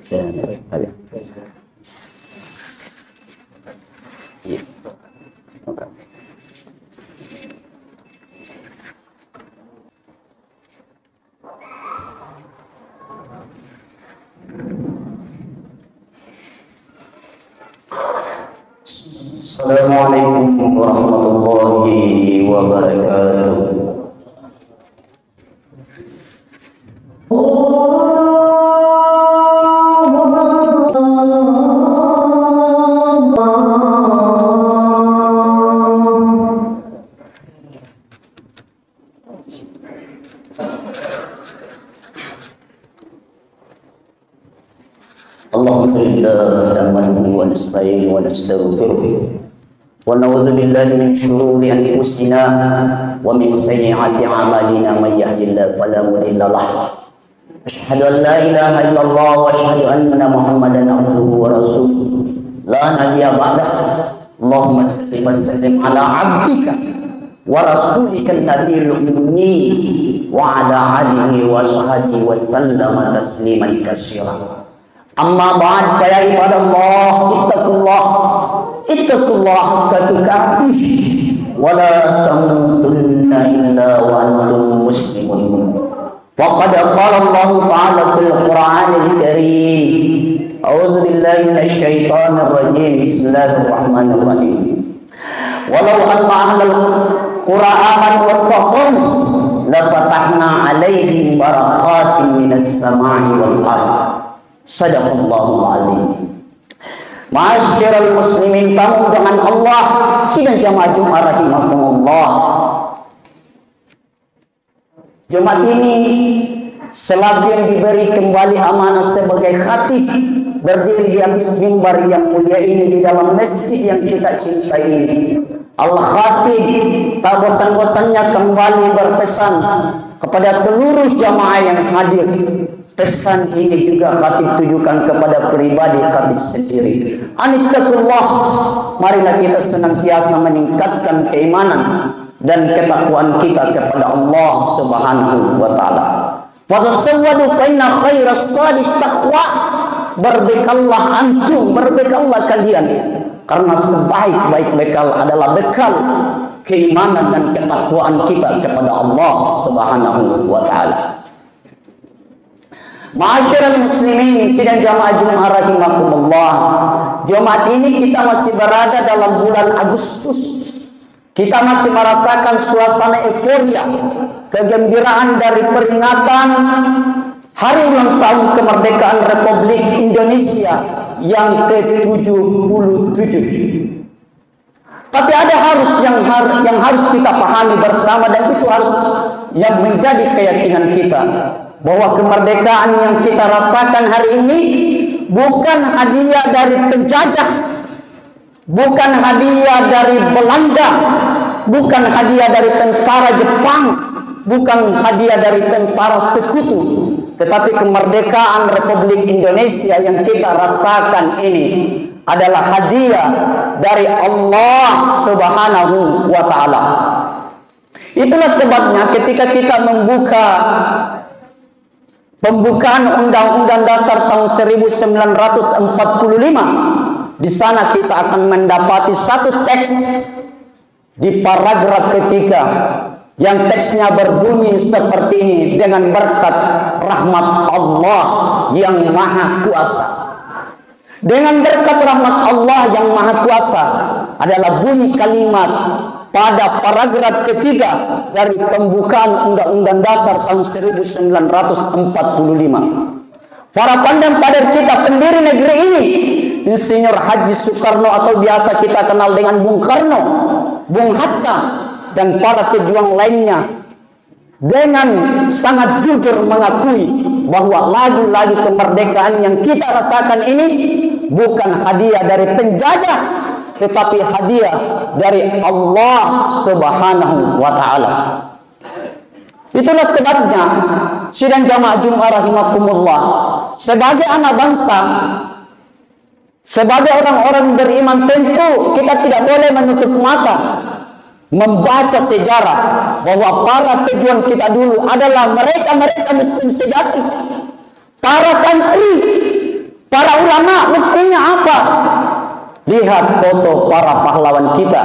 Iya. Oke. Assalamualaikum warahmatullahi wabarakatuh. Alhamdulillah nahmaduhu wa nasta'inuhu wa nastaghfiruh wa na'udzu billahi min shururi anfusina wa min sayyiati a'malina may yahdihillahu fala mudilla lahu asyhadu an la ilaha illallah wa asyhadu anna muhammadan abduhu wa rasuluh la nabiyya ba'dahu. Allahumma salli wa sallim ala 'abdika wa rasulika an-nabiyil ummi wa ala alihi wa sahbihi wa sallama tasliman katsiran. Amma ba'd, ya ibadallah, ittaqullah haqqa tuqatih wa la tamutunna illa wa antum muslimun. Faqad qala Allah ta'ala fil Qur'anil Karim. A'udzu billahi minasy syaithanir rajim. Bismillahir rahmanir rahim. Walau anna ahlal qura amanu wattaqu la fatahna 'alaihim barakatin minas sama'i wal ardh. Sadaqallahul azim. Ma'asyiral muslimin, tamu dengan Allah, sidang jamaah Jumat rahimakumullah. Jumat ini selagi yang diberi kembali amanah sebagai khatib, berdiri di atas mimbar yang mulia ini di dalam masjid yang kita cintai ini. Al-Khatib tak bosan-bosannya kembali berpesan kepada seluruh jamaah yang hadir. Pesan ini juga khatib tujukan kepada pribadi khatib sendiri. Anittaqullah, marilah kita senantiasa meningkatkan keimanan dan ketakwaan kita kepada Allah Subhanahu wa taala. Fatasawwadu fa inna khairas shadid taqwa. Berbekallah antum, berbekallah kalian, karena sebaik-baik bekal adalah bekal keimanan dan ketakwaan kita kepada Allah Subhanahu wa taala. Ma'asyiral muslimin, sidang jamaah Jumat rahimakumullah. Jumat ini kita masih berada dalam bulan Agustus. Kita masih merasakan suasana euforia, kegembiraan dari peringatan hari ulang tahun kemerdekaan Republik Indonesia yang ke-77. Tapi ada yang harus kita pahami bersama, dan itu harus yang menjadi keyakinan kita, bahwa kemerdekaan yang kita rasakan hari ini bukan hadiah dari penjajah, bukan hadiah dari Belanda, bukan hadiah dari tentara Jepang, bukan hadiah dari tentara sekutu, tetapi kemerdekaan Republik Indonesia yang kita rasakan ini adalah hadiah dari Allah Subhanahu wa taala. Itulah sebabnya ketika kita membuka pembukaan Undang-Undang Dasar tahun 1945, di sana kita akan mendapati satu teks di paragraf ketiga yang teksnya berbunyi seperti ini: dengan berkat rahmat Allah yang Maha Kuasa. Dengan berkat rahmat Allah yang Maha Kuasa adalah bunyi kalimat pada paragraf ketiga dari pembukaan Undang-Undang Dasar tahun 1945. Para pandang pader kita, pendiri negeri ini, Insinyur Haji Soekarno atau biasa kita kenal dengan Bung Karno, Bung Hatta, dan para pejuang lainnya, dengan sangat jujur mengakui bahwa lagu-lagu kemerdekaan yang kita rasakan ini bukan hadiah dari penjajah, tetapi hadiah dari Allah Subhanahu wa taala. Itulah sebabnya sidang jamaah Jumat rahimakumullah, sebagai anak bangsa, sebagai orang-orang beriman, tentu kita tidak boleh menutup mata membaca sejarah bahwa para pejuang kita dulu adalah mereka muslim sejati, para santri, Para ulama buktinya apa? Lihat foto para pahlawan kita.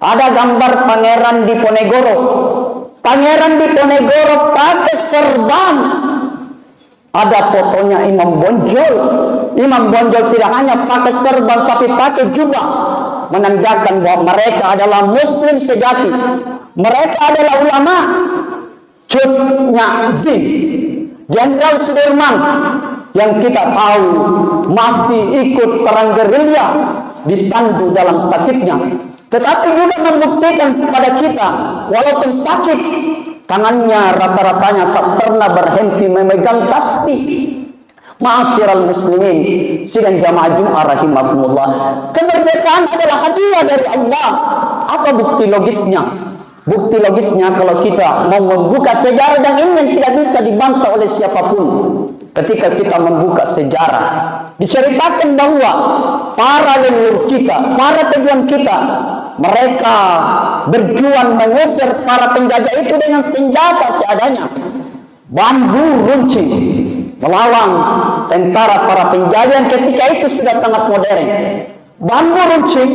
Ada gambar Pangeran Diponegoro. Pangeran Diponegoro pakai serban. Ada fotonya Imam Bonjol. Imam Bonjol tidak hanya pakai serban tapi pakai jubah, menandakan bahwa mereka adalah muslim sejati. Mereka adalah ulama. Cutnya Din, Jenderal Sudirman yang kita tahu masih ikut perang gerilya, ditandu dalam sakitnya, tetapi juga membuktikan kepada kita walaupun sakit, tangannya rasa-rasanya tak pernah berhenti memegang tasbih. Ma'asyiral muslimin, sidang jamaah Jumat rahimakumullah, kemerdekaan adalah hadiah dari Allah. Apa bukti logisnya? Bukti logisnya kalau kita mau membuka sejarah, dan ini yang tidak bisa dibantah oleh siapapun. Ketika kita membuka sejarah, diceritakan bahwa para leluhur kita, para pejuang kita, mereka berjuang mengusir para penjajah itu dengan senjata seadanya, bambu runcing, melawan tentara para penjajah yang ketika itu sudah sangat modern. Bambu runcing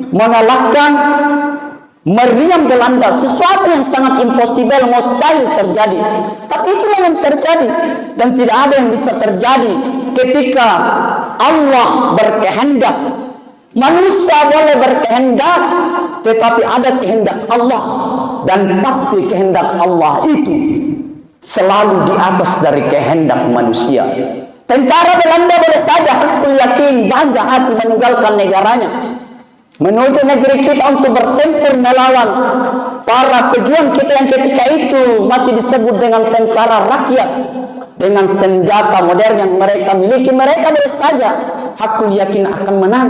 mengalahkan meriam Belanda, sesuatu yang sangat impossible, mustahil terjadi. Tapi itulah yang terjadi, dan tidak ada yang bisa terjadi ketika Allah berkehendak. Manusia boleh berkehendak, tetapi ada kehendak Allah, dan pasti kehendak Allah itu selalu di atas dari kehendak manusia. Tentara Belanda boleh saja aku yakin bangga hati meninggalkan negaranya, menuju negeri kita untuk bertempur melawan para pejuang kita yang ketika itu masih disebut dengan tentara rakyat, dengan senjata modern yang mereka miliki. Mereka boleh saja aku yakin akan menang,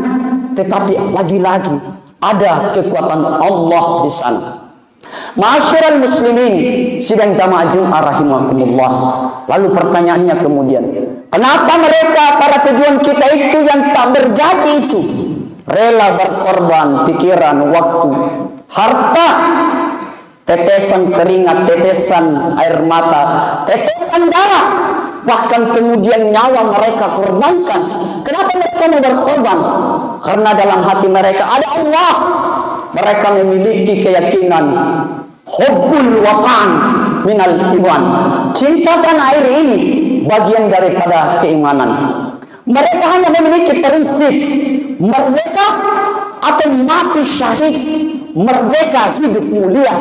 tetapi lagi-lagi ada kekuatan Allah di sana. Ma'asyiral muslimin, sidang jamaah Jumat rahimakumullah. Lalu pertanyaannya kemudian, kenapa mereka para pejuang kita itu yang tak bergaji itu rela berkorban pikiran, waktu, harta, tetesan keringat, tetesan air mata, tetesan darah, bahkan kemudian nyawa mereka korbankan? Kenapa mereka mau berkorban? Karena dalam hati mereka ada Allah. Mereka memiliki keyakinan hubbul watan minal iman, cinta tanah air ini bagian daripada keimanan. Mereka hanya memiliki prinsip merdeka atau mati syahid, merdeka hidup mulia,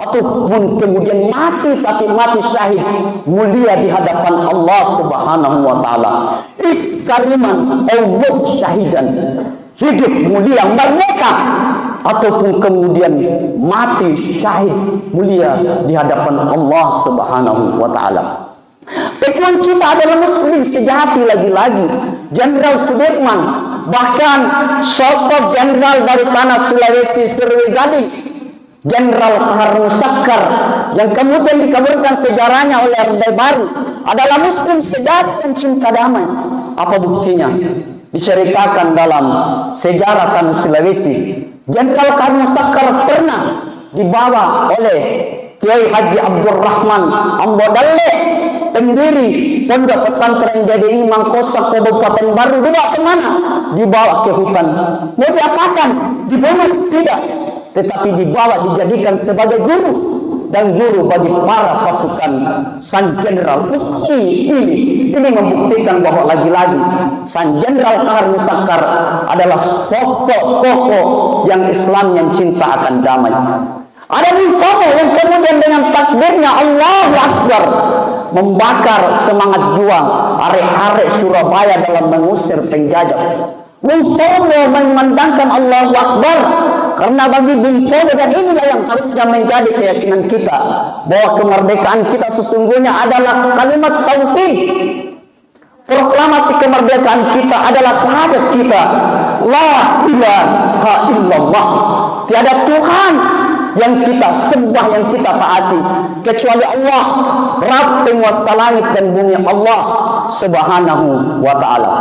ataupun kemudian mati tapi mati syahid mulia di hadapan Allah Subhanahu wa taala. Iskariman Allah syahidan, hidup mulia merdeka, ataupun kemudian mati syahid mulia di hadapan Allah Subhanahu wa taala. Pejuang kita adalah muslim sejati. Lagi-lagi Jenderal Sudirman, bahkan sosok jenderal dari tanah Sulawesi Sriwijadi, Jenderal Kahar Musakkar, yang kemudian dikaburkan sejarahnya oleh Orde Baru, adalah muslim sejati dan cinta damai. Apa buktinya? Diceritakan dalam sejarah tanah Sulawesi, Jenderal Kahar Musakkar pernah dibawa oleh Kiai Haji Abdurrahman Ambodalle, pendiri Pondok Pesantren JDI Mangkosa Kabupaten Baru, dibawa kemana? Dibawa ke hutan. Mau diapakan? Dibunuh? Tidak. Tetapi dibawa dijadikan sebagai guru dan guru bagi para pasukan Sang Jenderal. Ini membuktikan bahwa lagi-lagi Sang Jenderal Kahar Musakkar adalah sosok tokoh yang Islam yang cinta akan damai. Ada Bung Tomo yang kemudian dengan takbirnya Allahu Akbar membakar semangat juang arek-arek Surabaya dalam mengusir penjajah. Bung Tomo memandangkan Allahu Akbar karena bagi Bung Tomo, dan inilah yang harusnya menjadi keyakinan kita, bahwa kemerdekaan kita sesungguhnya adalah kalimat tauhid. Proklamasi kemerdekaan kita adalah syahadat kita, la ilaha illallah, tiada Tuhan yang kita sembah, yang kita taati kecuali Allah, Rabb penguasa langit dan bumi, Allah Subhanahu wa ta'ala.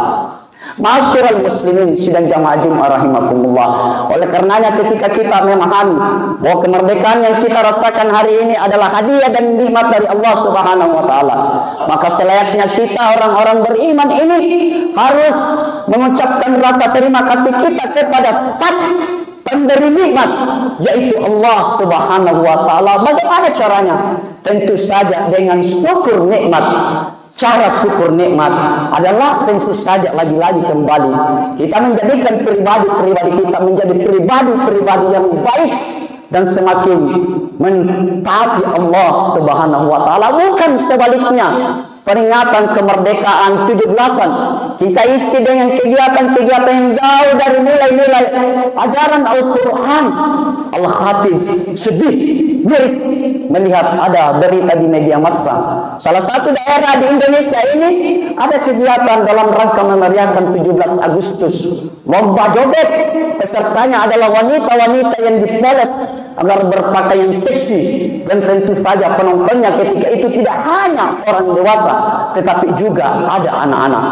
Ma'asyiral muslimin sidang jamaah Jumat rahimakumullah. Oleh karenanya ketika kita memahami bahwa kemerdekaan yang kita rasakan hari ini adalah hadiah dan nikmat dari Allah Subhanahu wa taala, maka selayaknya kita orang-orang beriman ini harus mengucapkan rasa terima kasih kita kepada pemberi nikmat, yaitu Allah Subhanahu wa taala. Bagaimana caranya? Tentu saja dengan syukur nikmat. Cara syukur nikmat adalah tentu saja lagi-lagi kembali kita menjadikan pribadi-pribadi kita menjadi pribadi-pribadi yang baik dan semakin mentaati Allah Subhanahu wa taala, bukan sebaliknya. Peringatan kemerdekaan 17-an kita isi dengan kegiatan-kegiatan yang jauh dari nilai-nilai ajaran Al-Quran. Al-Khatib sedih, miris melihat ada berita di media massa. Salah satu daerah di Indonesia ini ada kegiatan dalam rangka memeriahkan 17 Agustus. Lomba joget, pesertanya adalah wanita-wanita yang dipoles agar berpakaian seksi, dan tentu saja penontonnya ketika itu tidak hanya orang dewasa tetapi juga ada anak-anak.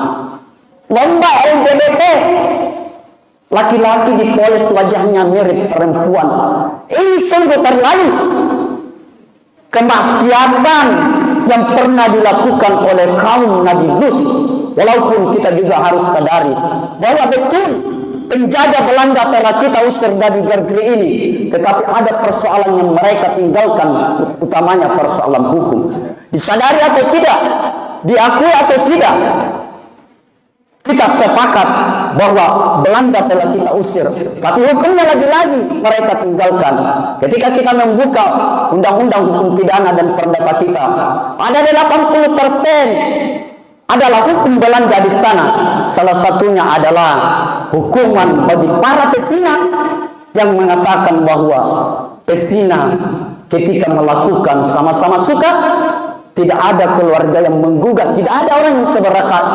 Lomba LGBT, laki-laki dipoles wajahnya mirip perempuan. Ini sungguh terlalu. Kemaksiatan yang pernah dilakukan oleh kaum Nabi Lut. Walaupun kita juga harus sadari bahwa betul penjajah Belanda telah kita usir dari negeri ini, tetapi ada persoalan yang mereka tinggalkan, utamanya persoalan hukum. Disadari atau tidak, diakui atau tidak, kita sepakat bahwa Belanda telah kita usir, tapi hukumnya lagi-lagi mereka tinggalkan. Ketika kita membuka undang-undang hukum pidana dan perdata kita, ada 80% adalah hukum Belanda di sana. Salah satunya adalah hukuman bagi para pesina yang mengatakan bahwa pesina ketika melakukan sama-sama suka, tidak ada keluarga yang menggugat, tidak ada orang yang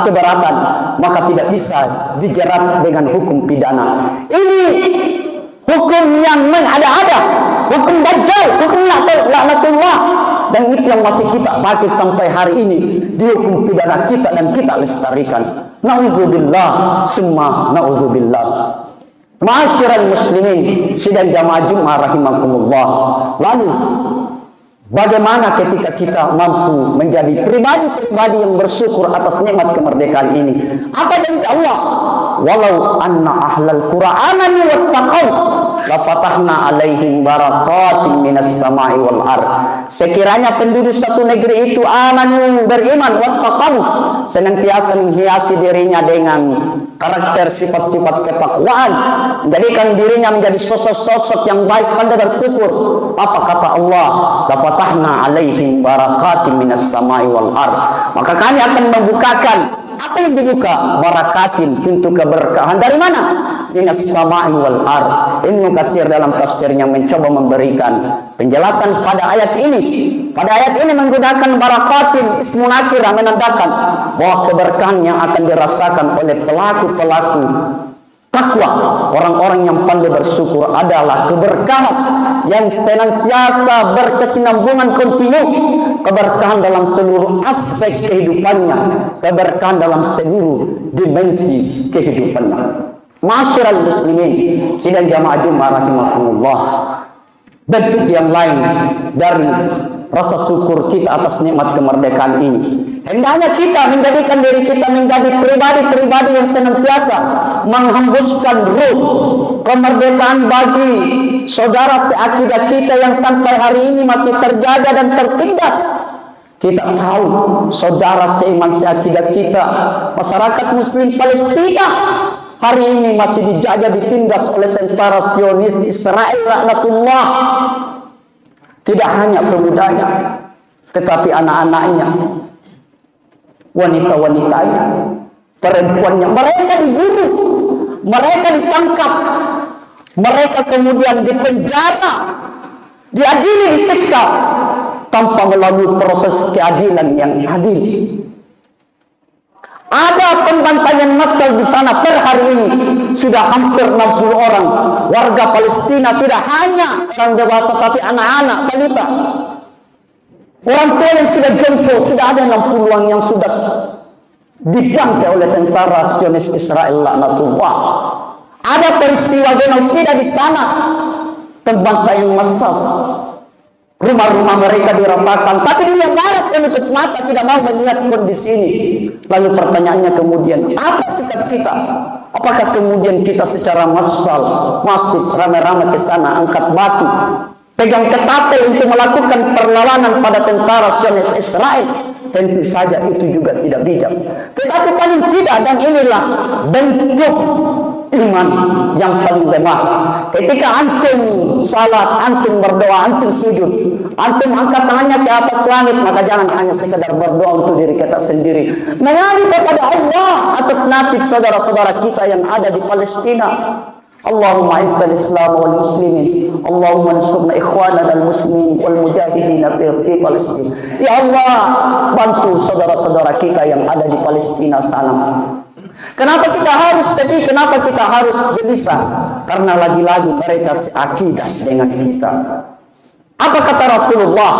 keberatan, maka tidak bisa dijerat dengan hukum pidana. Ini hukum yang ada-ada, hukum dajjal, hukum laknatullah, dan itu yang masih kita pakai sampai hari ini di hukum pidana kita dan kita lestarikan. Na'udzubillah, summa na'udzubillah. Ma'asyiral muslimin sidang jamaah Jumat rahimakumullah. Lalu bagaimana ketika kita mampu menjadi pribadi-pribadi yang bersyukur atas nikmat kemerdekaan ini? Apa janji Allah? Walau anna ahlal Qur'an wattaqau la fatahna alaihim barakatin minas sama'i wal ard. Sekiranya penduduk satu negeri itu amanu, beriman, wattaqau, senantiasa menghiasi dirinya dengan karakter sifat-sifat ketakwaan, menjadikan dirinya menjadi sosok-sosok yang baik, pandai bersyukur. Apa kata Allah? La fatahna alaihim barakatin minas sama'i wal ard. Maka kami akan membukakan, apa yang dibuka? Barakatin, pintu keberkahan. Dari mana? Minas sama'i wal ard. Ibnu Katsir dalam tafsirnya mencoba memberikan penjelasan pada ayat ini. Pada ayat ini menggunakan barakatin ismu nakirah, menandakan bahwa keberkahan yang akan dirasakan oleh pelaku-pelaku takwa, orang-orang yang pandai bersyukur, adalah keberkahan yang senantiasa berkesinambungan kontinu, keberkahan dalam seluruh aspek kehidupannya, keberkahan dalam seluruh dimensi kehidupannya. Ma'asyiral muslimin sidang jamaah Jumat rahimakumullah, bentuk yang lain dari rasa syukur kita atas nikmat kemerdekaan ini, hendaknya kita menjadikan diri kita menjadi pribadi-pribadi yang senantiasa menghembuskan ruh kemerdekaan bagi saudara seakidah kita yang sampai hari ini masih terjaga dan tertindas. Kita tahu saudara seiman seakidah kita, masyarakat muslim Palestina hari ini masih dijaga, ditindas oleh tentara Zionis Israel laknatullah. Tidak hanya pemudanya, tetapi anak-anaknya, wanita-wanitanya, perempuannya, mereka dibunuh, mereka ditangkap, mereka kemudian dipenjara, diadili, disiksa tanpa melalui proses keadilan yang adil. Ada pembantaian massal di sana per hari ini, sudah hampir 60 orang warga Palestina, tidak hanya orang dewasa tapi anak-anak, balita, orang tua yang sudah jompo, sudah ada 60 orang yang sudah dibantai oleh tentara Zionis Israel laknatullah. Ada peristiwa genosida di sana, pembantaian massal. Rumah-rumah mereka diratakan, tapi dia marah menutup mata, tidak mau melihat kondisi ini. Lalu pertanyaannya kemudian, apa sikap kita? Apakah kemudian kita secara massal masih ramai-ramai ke sana, angkat batu, pegang ketapel untuk melakukan perlawanan pada tentara Zionis Israel? Tentu saja itu juga tidak bijak. Tetapi paling tidak, dan inilah bentuk iman yang paling lemah. Ketika antum salat, antum berdoa, antum sujud, antum angkat tangannya ke atas langit, maka jangan hanya sekedar berdoa untuk diri kita sendiri. Mengadu kepada Allah atas nasib saudara-saudara kita yang ada di Palestina. Allahumma izzal Islam wal muslimin, Allahumma ansurna ikhwana al muslimin wal mujahidin fi Palestina. Ya Allah, bantu saudara-saudara kita yang ada di Palestina sana. Kenapa kita harus sedih? Kenapa kita harus gelisah? Karena lagi-lagi mereka seakidah dengan kita. Apa kata Rasulullah?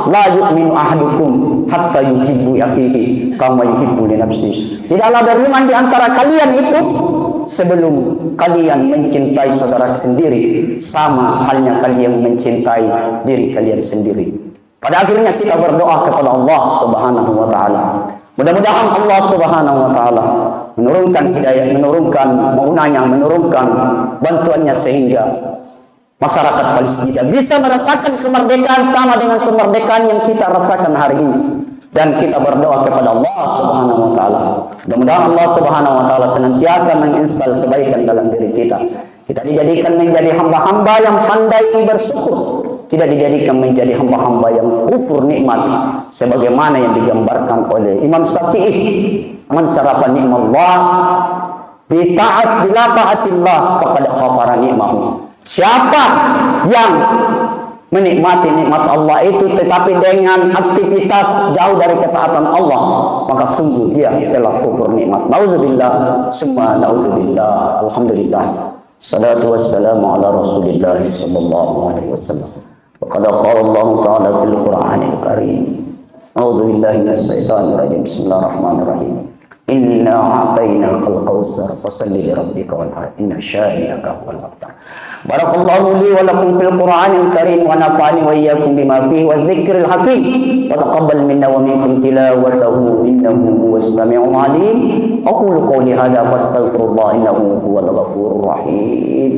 La yu'minu ahadukum hatta yuhibbu akhihi kama yuhibbu li nafsihi. Tidaklah beriman di antara kalian itu sebelum kalian mencintai saudara sendiri, sama halnya kalian mencintai diri kalian sendiri. Pada akhirnya kita berdoa kepada Allah Subhanahu wa taala. Mudah-mudahan Allah Subhanahu wa taala menurunkan hidayah, menurunkan maunanya, menurunkan bantuannya sehingga masyarakat Palestina bisa merasakan kemerdekaan sama dengan kemerdekaan yang kita rasakan hari ini. Dan kita berdoa kepada Allah Subhanahu wa taala. Mudah-mudahan Allah Subhanahu wa taala senantiasa menginstal kebaikan dalam diri kita. Kita dijadikan menjadi hamba-hamba yang pandai bersyukur, tidak dijadikan menjadi hamba-hamba yang kufur nikmat sebagaimana yang digambarkan oleh Imam Syafi'i. Man syarafa ni'mallah bi ta'at bila ta'atillah faqad kafara ni'mahu. Siapa yang menikmati nikmat Allah itu tetapi dengan aktivitas jauh dari ketaatan Allah, maka sungguh dia telah kufur nikmat. Nauzubillah, summa nauzubillah. Alhamdulillah. Salatu wassalamu ala Rasulillah sallallahu alaihi wasallam. Wa qad qala Allah ta'ala fil Qur'anil Karim. A'udzu billahi minasy syaithanir rajim. Bismillahirrahmanirrahim. Inna a'tainakal kautsar fasalli li rabbika wanhar inna syani'aka huwal abtar. Barakallahu li wa lakum fil Qur'anil Karim wa nafa'ani wa iyyakum bima fihi wa dzikril hakim wa taqabbal minna wa minkum tilawatahu innahu huwas samiul alim. Aqulu qawli hadza fastaghfirullah innahu huwal ghafurur rahim.